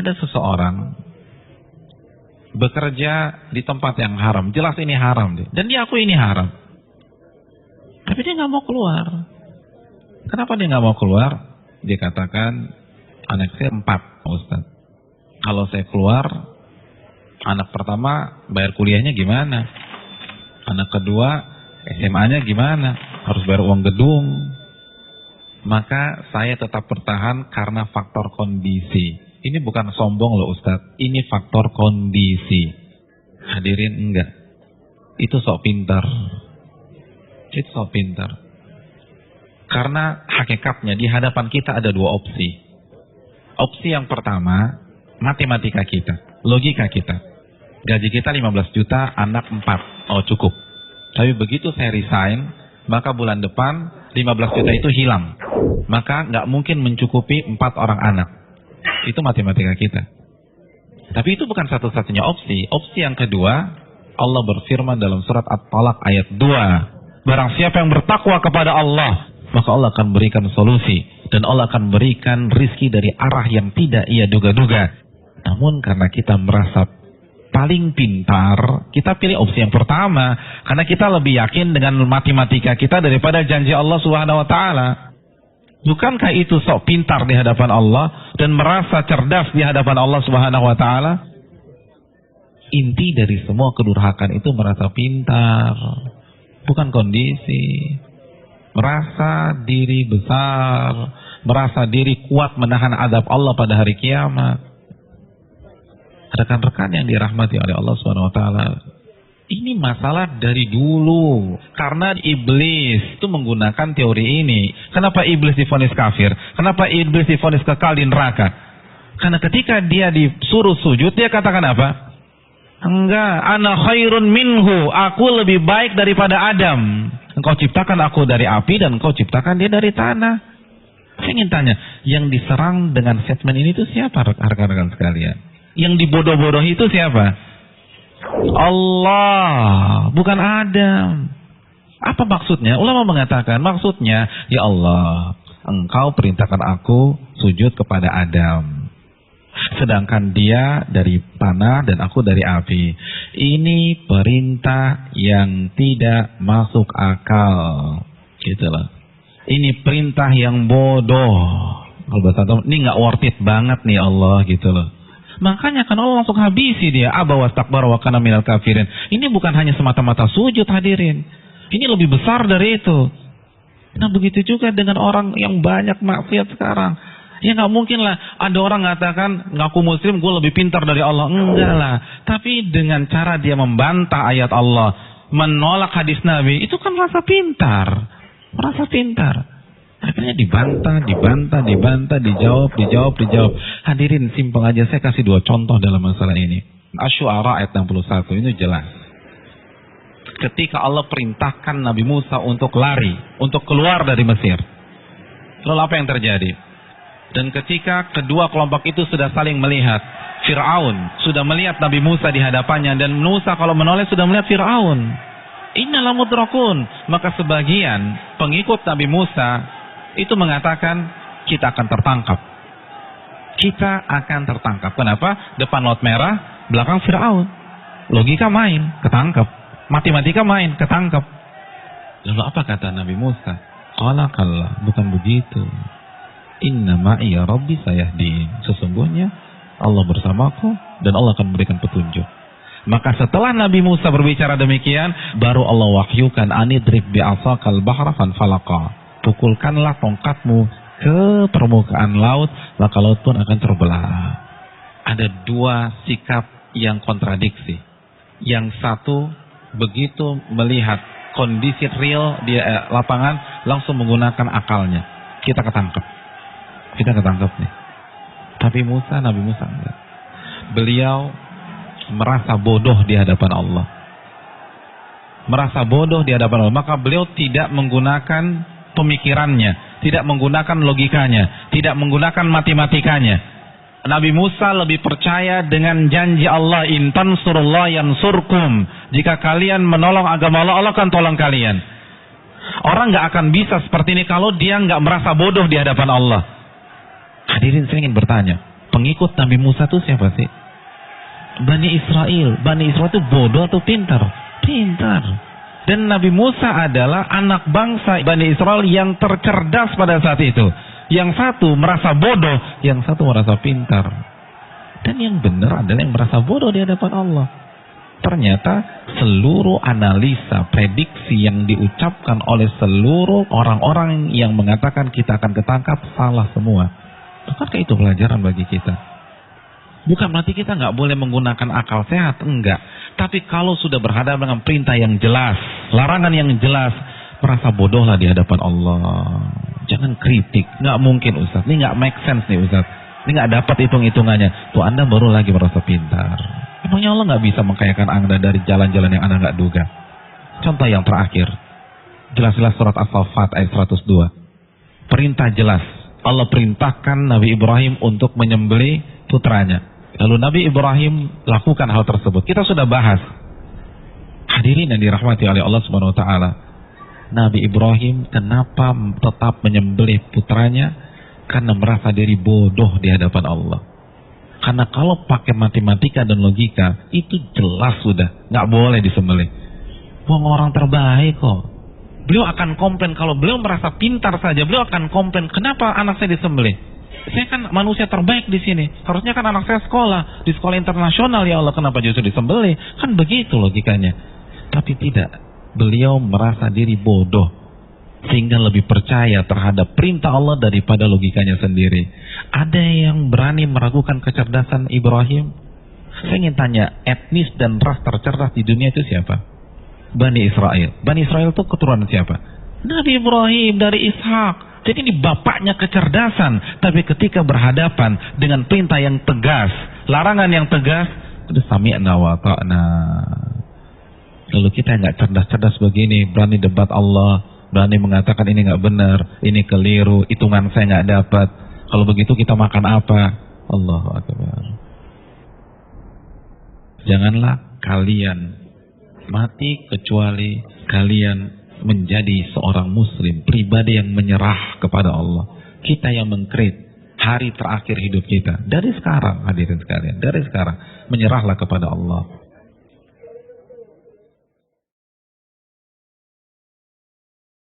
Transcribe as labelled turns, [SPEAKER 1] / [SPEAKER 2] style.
[SPEAKER 1] Ada seseorang bekerja di tempat yang haram, jelas ini haram deh, dan dia akui ini haram, tapi dia nggak mau keluar. Kenapa dia nggak mau keluar? Dia katakan, anak saya 4, Ustaz. Kalau saya keluar, anak pertama bayar kuliahnya gimana? Anak kedua SMA-nya gimana? Harus bayar uang gedung. Maka saya tetap bertahan karena faktor kondisi. Ini bukan sombong loh Ustaz, ini faktor kondisi. Hadirin, enggak. Itu sok pintar. Itu sok pintar. Karena hakikatnya di hadapan kita ada 2 opsi. Opsi yang pertama, matematika kita, logika kita. Gaji kita 15 juta, anak 4. Oh cukup. Tapi begitu saya resign, maka bulan depan 15 juta itu hilang. Maka nggak mungkin mencukupi 4 orang anak. Itu matematika kita. Tapi itu bukan satu-satunya opsi. Opsi yang kedua, Allah berfirman dalam surat At-Talaq ayat 2. Barang siapa yang bertakwa kepada Allah, maka Allah akan berikan solusi. Dan Allah akan berikan rizki dari arah yang tidak ia duga-duga. Namun karena kita merasa paling pintar, kita pilih opsi yang pertama. Karena kita lebih yakin dengan matematika kita daripada janji Allah Subhanahu wa Ta'ala. Bukankah itu sok pintar di hadapan Allah dan merasa cerdas di hadapan Allah Subhanahu wa Ta'ala? Inti dari semua kedurhakaan itu merasa pintar, bukan kondisi. Merasa diri besar, merasa diri kuat menahan azab Allah pada hari kiamat. Rekan-rekan yang dirahmati oleh Allah Subhanahu wa Ta'ala, ini masalah dari dulu. Karena iblis itu menggunakan teori ini. Kenapa iblis divonis kafir? Kenapa iblis divonis kekal di neraka? Karena ketika dia disuruh sujud, dia katakan apa? Enggak, ana khairun minhu, aku lebih baik daripada Adam. Engkau ciptakan aku dari api dan engkau ciptakan dia dari tanah. Saya ingin tanya, yang diserang dengan statement ini itu siapa rekan-rekan sekalian? Yang dibodoh-bodohi itu siapa? Allah, bukan Adam. Apa maksudnya? Ulama mengatakan maksudnya, ya Allah, engkau perintahkan aku sujud kepada Adam, sedangkan dia dari tanah dan aku dari api. Ini perintah yang tidak masuk akal, gitulah. Ini perintah yang bodoh. Kalau bahasa ini nggak worth it banget nih Allah, gitu loh. Makanya kan Allah langsung habisi dia. Aba wastakbara wa kana minal kafirin. Ini bukan hanya semata-mata sujud, hadirin. Ini lebih besar dari itu. Nah begitu juga dengan orang yang banyak maksiat sekarang. Ya nggak mungkin lah ada orang mengatakan ngaku muslim gue lebih pintar dari Allah. Enggak lah. Tapi dengan cara dia membantah ayat Allah, menolak hadis Nabi, itu kan merasa pintar. Merasa pintar. Akhirnya dibantah, dijawab. Hadirin, simpel aja, saya kasih 2 contoh dalam masalah ini. Asy-Syu'ara ayat 61, ini jelas. Ketika Allah perintahkan Nabi Musa untuk lari, untuk keluar dari Mesir. Lalu apa yang terjadi? Dan ketika kedua kelompok itu sudah saling melihat, Fir'aun sudah melihat Nabi Musa di hadapannya, dan Musa kalau menoleh sudah melihat Fir'aun. Innalam mudrakun. Maka sebagian pengikut Nabi Musa itu mengatakan kita akan tertangkap. Kita akan tertangkap. Kenapa? Depan laut merah, belakang Fir'aun. Logika main, ketangkap. Matematika main, ketangkap. Lalu apa kata Nabi Musa? Qala kalla, bukan begitu. Inna ma'iya rabbi sayahdin. Sesungguhnya Allah bersamaku dan Allah akan memberikan petunjuk. Maka setelah Nabi Musa berbicara demikian, baru Allah wahyukan anidrib bi'asakal bahra fanfalaqa. Pukulkanlah tongkatmu ke permukaan laut, maka laut pun akan terbelah. Ada 2 sikap yang kontradiksi. Yang satu begitu melihat kondisi real di lapangan, langsung menggunakan akalnya. Kita ketangkep nih. Tapi Nabi Musa enggak. Beliau merasa bodoh di hadapan Allah. Maka beliau tidak menggunakan pemikirannya, tidak menggunakan logikanya, tidak menggunakan matematikanya. Nabi Musa lebih percaya dengan janji Allah, in tansurullah yansurkum. Jika kalian menolong agama Allah, Allah akan tolong kalian. Orang nggak akan bisa seperti ini kalau dia nggak merasa bodoh di hadapan Allah. Hadirin, saya ingin bertanya, Pengikut Nabi Musa itu siapa sih? Bani Israel. Bani Israel itu bodoh atau pintar? Pintar. Dan Nabi Musa adalah anak bangsa Bani Israel yang tercerdas pada saat itu. Yang satu merasa bodoh, yang satu merasa pintar. Dan yang benar adalah yang merasa bodoh di hadapan Allah. Ternyata seluruh analisa, prediksi yang diucapkan oleh seluruh orang-orang yang mengatakan kita akan ketangkap salah semua. Bukankah itu pelajaran bagi kita? Bukan berarti kita nggak boleh menggunakan akal sehat, enggak. Tapi kalau sudah berhadapan dengan perintah yang jelas, larangan yang jelas, merasa bodohlah di hadapan Allah. Jangan kritik, nggak mungkin Ustaz. Ini nggak make sense nih Ustaz. Ini nggak dapat hitung-hitungannya. Tuh Anda baru lagi merasa pintar. Emangnya Allah nggak bisa mengkayakan Anda dari jalan-jalan yang Anda nggak duga? Contoh yang terakhir, jelas-jelas surat As-Saffat ayat 102. Perintah jelas. Allah perintahkan Nabi Ibrahim untuk menyembelih putranya. Lalu Nabi Ibrahim lakukan hal tersebut. Kita sudah bahas. Hadirin yang dirahmati oleh Allah Subhanahu wa taala. Nabi Ibrahim kenapa tetap menyembelih putranya? Karena merasa diri bodoh di hadapan Allah. Karena kalau pakai matematika dan logika, itu jelas sudah nggak boleh disembelih. Wong orang terbaik kok. Beliau akan komplain kalau beliau merasa pintar saja, beliau akan komplain kenapa anak saya disembelih. Saya kan manusia terbaik di sini. Harusnya kan anak saya sekolah di sekolah internasional, ya Allah kenapa justru disembelih? Kan begitu logikanya. Tapi tidak. Beliau merasa diri bodoh sehingga lebih percaya terhadap perintah Allah daripada logikanya sendiri. Ada yang berani meragukan kecerdasan Ibrahim? Saya ingin tanya, etnis dan ras tercerdas di dunia itu siapa? Bani Israel. Bani Israel itu keturunan siapa? Nabi Ibrahim dari Ishak. Jadi ini bapaknya kecerdasan. Tapi ketika berhadapan dengan perintah yang tegas, larangan yang tegas, itu sami'na wa ta'na. Lalu kita nggak cerdas-cerdas begini, berani debat Allah, berani mengatakan ini nggak benar, ini keliru, hitungan saya nggak dapat. Kalau begitu kita makan apa? Allahu Akbar. Janganlah kalian mati kecuali kalian menjadi seorang muslim, pribadi yang menyerah kepada Allah. Kita yang mengkrit hari terakhir hidup kita. Dari sekarang hadirin sekalian, dari sekarang menyerahlah kepada Allah.